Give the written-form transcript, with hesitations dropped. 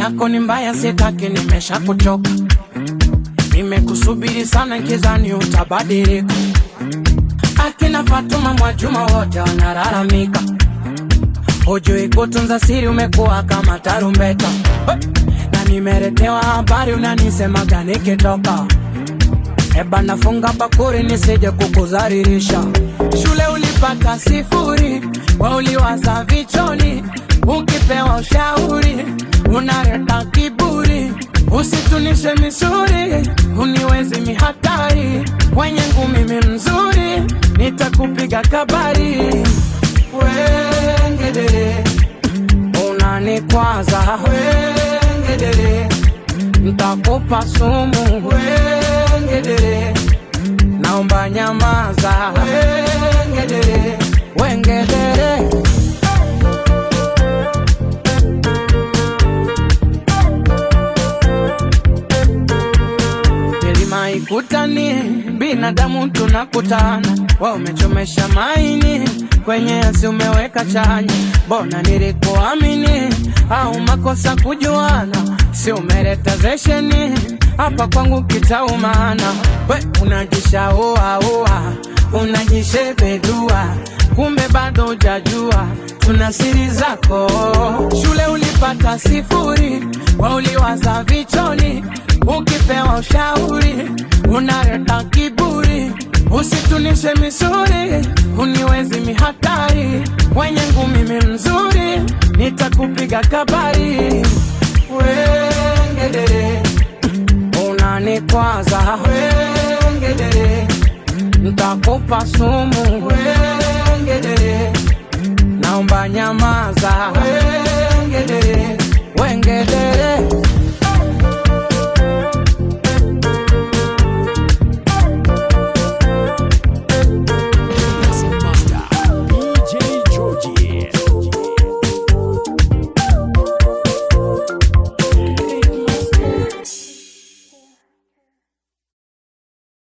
yako ni mbaya, sitaki, nimesha kuchoka. Nimekusubiri sana nkizani utabadilika. Akina Fatuma Mwajuma wote wanalalamika. Hujui kutunza siri, umekuwa kama tarumbeta. Na nimeletewa habari unanisemaga nikitoka. Eba nafunga bakuri nisije kukuzaririsha. Shule ulipata 0, wewe uliwaza vichoni. Ukipewa ushauri unaleta kiburi. Usitunishe misuri, uniwezi mihatari. Wenye ngumi mimi mzuri, nitakupiga kabari. Wengedere unanikwaza, wengedere nitakupa sumu. Wengedere naomba nyamaza. Wengedere, wengedere. Ikutani, binadamu tunakutana. Wewe umechomesha maini, kwenye asi umeweka chanya. Bona nilikuamini, au makosa kujuana. Si umeleta zesheni, hapa kwangu kitaumana. We unajishaua, unajishebedua. Kumbe bado hujajua, tuna siri zako. Shule ulipata 0, wewe uliwaza vichoni. Ukipewa ushauri unaleta kiburi. Usitunishe misuri, uniwezi mihatari. Wenye ngumi mimi mzuri, nitakupiga kabari. Wengedere unanikwaza, wengedere nitakupa sumu. Wengedere naomba nyamaza.